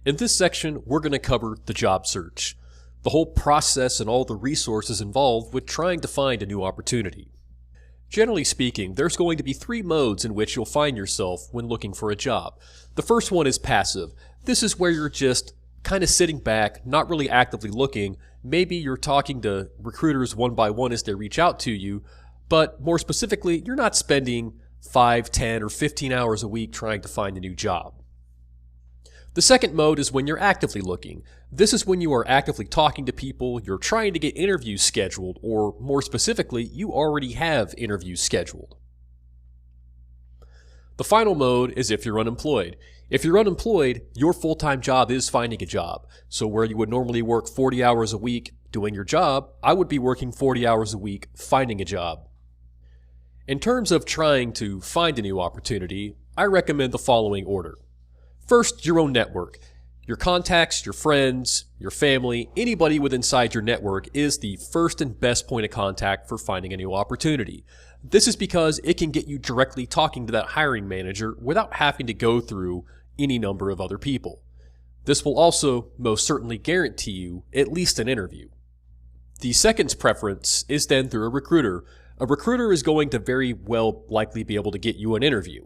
In this section, we're going to cover the job search, the whole process and all the resources involved with trying to find a new opportunity. Generally speaking, there's going to be three modes in which you'll find yourself when looking for a job. The first one is passive. This is where you're just kind of sitting back, not really actively looking. Maybe you're talking to recruiters one by one as they reach out to you, but more specifically, you're not spending 5, 10, or 15 hours a week trying to find a new job. The second mode is when you're actively looking. This is when you are actively talking to people, you're trying to get interviews scheduled, or more specifically, you already have interviews scheduled. The final mode is if you're unemployed. If you're unemployed, your full-time job is finding a job. So where you would normally work 40 hours a week doing your job, I would be working 40 hours a week finding a job. In terms of trying to find a new opportunity, I recommend the following order. First, your own network. Your contacts, your friends, your family, anybody with inside your network is the first and best point of contact for finding a new opportunity. This is because it can get you directly talking to that hiring manager without having to go through any number of other people. This will also most certainly guarantee you at least an interview. The second preference is then through a recruiter. A recruiter is going to very well likely be able to get you an interview.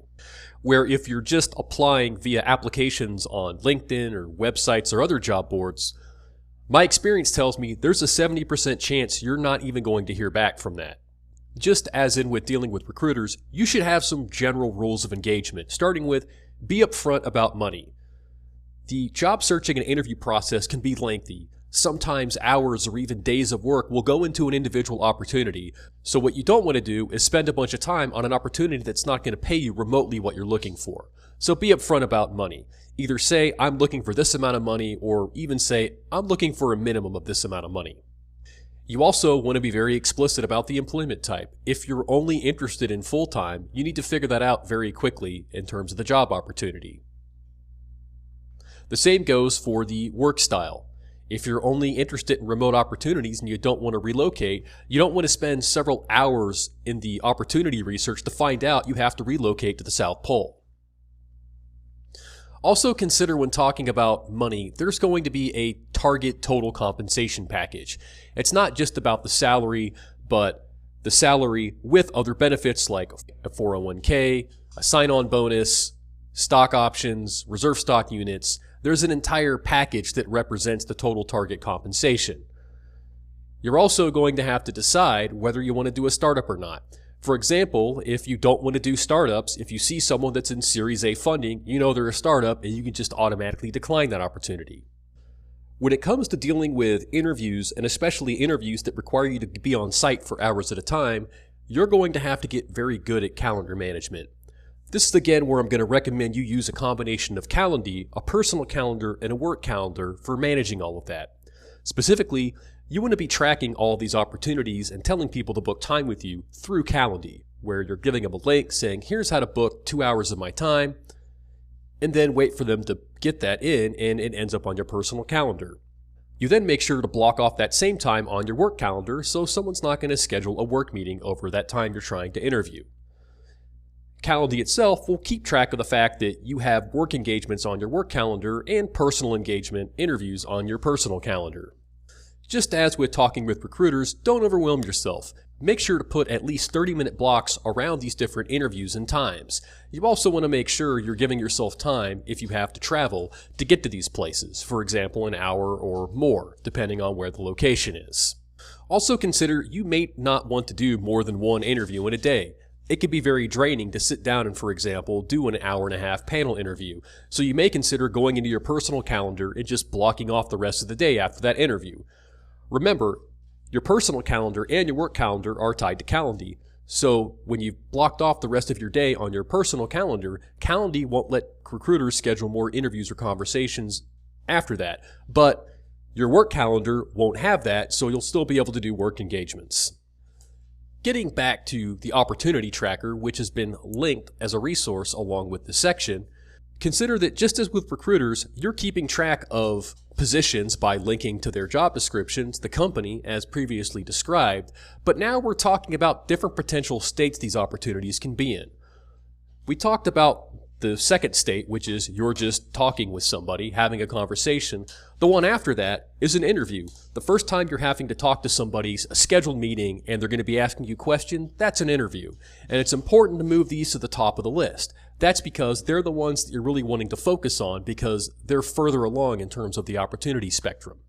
Where if you're just applying via applications on LinkedIn or websites or other job boards, my experience tells me there's a 70% chance you're not even going to hear back from that. Just as in with dealing with recruiters, you should have some general rules of engagement, starting with be upfront about money. The job searching and interview process can be lengthy. Sometimes hours or even days of work will go into an individual opportunity. So what you don't want to do is spend a bunch of time on an opportunity that's not going to pay you remotely what you're looking for. So be upfront about money. Either say, I'm looking for this amount of money, or even say, I'm looking for a minimum of this amount of money. You also want to be very explicit about the employment type. If you're only interested in full-time, you need to figure that out very quickly in terms of the job opportunity. The same goes for the work style. If you're only interested in remote opportunities and you don't want to relocate, you don't want to spend several hours in the opportunity research to find out you have to relocate to the South Pole. Also consider when talking about money, there's going to be a target total compensation package. It's not just about the salary, but the salary with other benefits like a 401k, a sign-on bonus, stock options, reserve stock units. There's an entire package that represents the total target compensation. You're also going to have to decide whether you want to do a startup or not. For example, if you don't want to do startups, if you see someone that's in Series A funding, you know they're a startup and you can just automatically decline that opportunity. When it comes to dealing with interviews, and especially interviews that require you to be on site for hours at a time, you're going to have to get very good at calendar management. This is again where I'm going to recommend you use a combination of Calendly, a personal calendar, and a work calendar for managing all of that. Specifically, you want to be tracking all of these opportunities and telling people to book time with you through Calendly, where you're giving them a link saying, here's how to book 2 hours of my time, and then wait for them to get that in, and it ends up on your personal calendar. You then make sure to block off that same time on your work calendar so someone's not going to schedule a work meeting over that time you're trying to interview. Calendly itself will keep track of the fact that you have work engagements on your work calendar and personal engagement interviews on your personal calendar. Just as with talking with recruiters, don't overwhelm yourself. Make sure to put at least 30-minute blocks around these different interviews and times. You also want to make sure you're giving yourself time, if you have to travel, to get to these places, for example an hour or more, depending on where the location is. Also consider you may not want to do more than one interview in a day. It can be very draining to sit down and, for example, do an hour-and-a-half panel interview, so you may consider going into your personal calendar and just blocking off the rest of the day after that interview. Remember, your personal calendar and your work calendar are tied to Calendly, so when you've blocked off the rest of your day on your personal calendar, Calendly won't let recruiters schedule more interviews or conversations after that, but your work calendar won't have that, so you'll still be able to do work engagements. Getting back to the opportunity tracker, which has been linked as a resource along with this section, consider that just as with recruiters, you're keeping track of positions by linking to their job descriptions, the company as previously described, but now we're talking about different potential states these opportunities can be in. We talked about the second state, which is you're just talking with somebody, having a conversation. The one after that is an interview. The first time you're having to talk to somebody's a scheduled meeting and they're going to be asking you questions, that's an interview. And it's important to move these to the top of the list. That's because they're the ones that you're really wanting to focus on because they're further along in terms of the opportunity spectrum.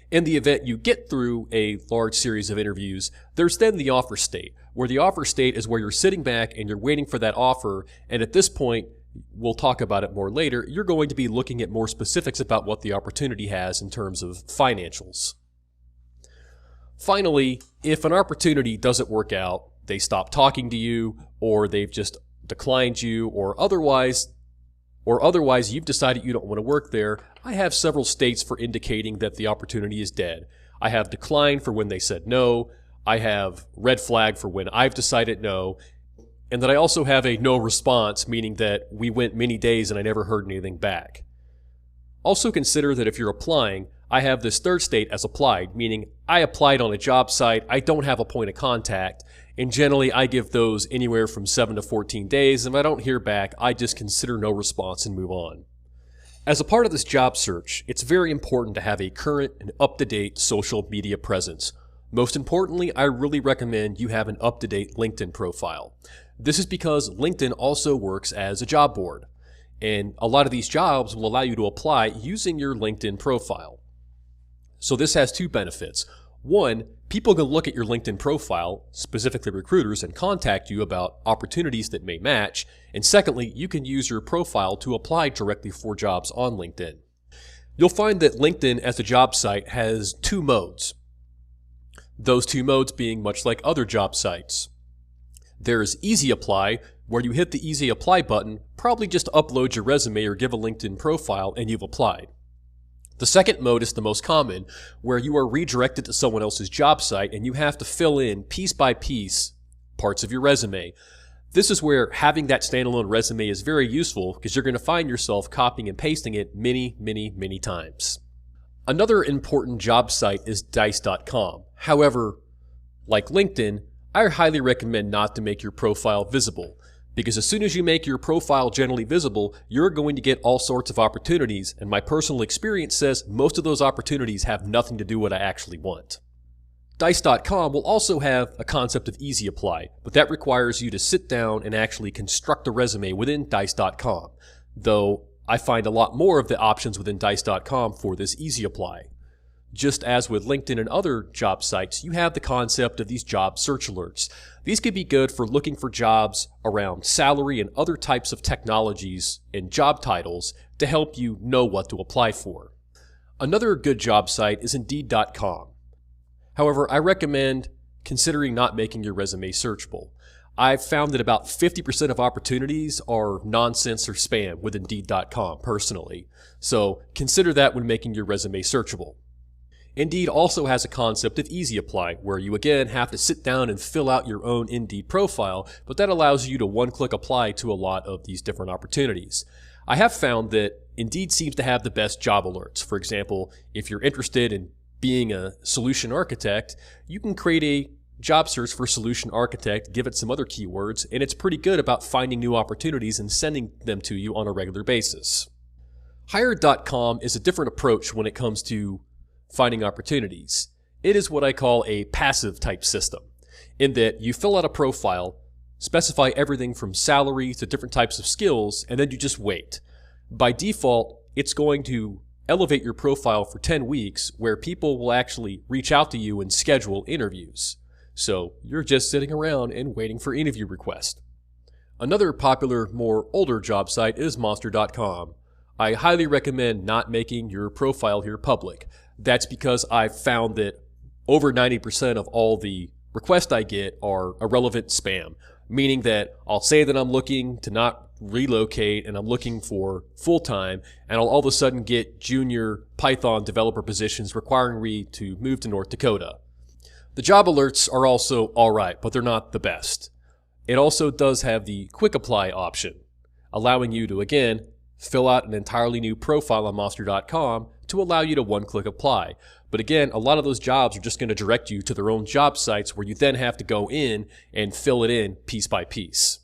In the event you get through a large series of interviews, there's then the offer state, where the offer state is where you're sitting back and you're waiting for that offer, and at this point, we'll talk about it more later, you're going to be looking at more specifics about what the opportunity has in terms of financials. Finally, if an opportunity doesn't work out, they stop talking to you, or they've just declined you, or otherwise you've decided you don't want to work there, I have several states for indicating that the opportunity is dead. I have decline for when they said no, I have red flag for when I've decided no, and then I also have a no response, meaning that we went many days and I never heard anything back. Also consider that if you're applying, I have this third state as applied, meaning I applied on a job site, I don't have a point of contact, and generally I give those anywhere from 7 to 14 days, and if I don't hear back, I just consider no response and move on. As a part of this job search, it's very important to have a current and up-to-date social media presence. Most importantly, I really recommend you have an up-to-date LinkedIn profile. This is because LinkedIn also works as a job board, and a lot of these jobs will allow you to apply using your LinkedIn profile. So this has two benefits. One, people can look at your LinkedIn profile, specifically recruiters, and contact you about opportunities that may match. And secondly, you can use your profile to apply directly for jobs on LinkedIn. You'll find that LinkedIn as a job site has two modes. Those two modes being much like other job sites. There's Easy Apply, where you hit the Easy Apply button, probably just upload your resume or give a LinkedIn profile, and you've applied. The second mode is the most common, where you are redirected to someone else's job site and you have to fill in piece by piece parts of your resume. This is where having that standalone resume is very useful because you're going to find yourself copying and pasting it many times. Another important job site is dice.com. However, like LinkedIn, I highly recommend not to make your profile visible, because as soon as you make your profile generally visible, you're going to get all sorts of opportunities, and my personal experience says most of those opportunities have nothing to do with what I actually want. Dice.com will also have a concept of Easy Apply, but that requires you to sit down and actually construct a resume within Dice.com, though I find a lot more of the options within Dice.com for this Easy Apply. Just as with LinkedIn and other job sites, you have the concept of these job search alerts. These could be good for looking for jobs around salary and other types of technologies and job titles to help you know what to apply for. Another good job site is Indeed.com. However, I recommend considering not making your resume searchable. I've found that about 50% of opportunities are nonsense or spam with Indeed.com personally, so consider that when making your resume searchable. Indeed also has a concept of Easy Apply, where you again have to sit down and fill out your own Indeed profile, but that allows you to one-click apply to a lot of these different opportunities. I have found that Indeed seems to have the best job alerts. For example, if you're interested in being a solution architect, you can create a job search for solution architect, give it some other keywords, and it's pretty good about finding new opportunities and sending them to you on a regular basis. Hired.com is a different approach when it comes to finding opportunities. It is what I call a passive type system, in that you fill out a profile, specify everything from salary to different types of skills, and then you just wait. By default, it's going to elevate your profile for 10 weeks where people will actually reach out to you and schedule interviews. So you're just sitting around and waiting for interview requests. Another popular, more older job site is Monster.com. I highly recommend not making your profile here public. That's because I've found that over 90% of all the requests I get are irrelevant spam, meaning that I'll say that I'm looking to not relocate and I'm looking for full-time, and I'll all of a sudden get junior Python developer positions requiring me to move to North Dakota. The job alerts are also alright, but they're not the best. It also does have the quick apply option, allowing you to, again, fill out an entirely new profile on Monster.com to allow you to one-click apply. But again, a lot of those jobs are just going to direct you to their own job sites where you then have to go in and fill it in piece by piece.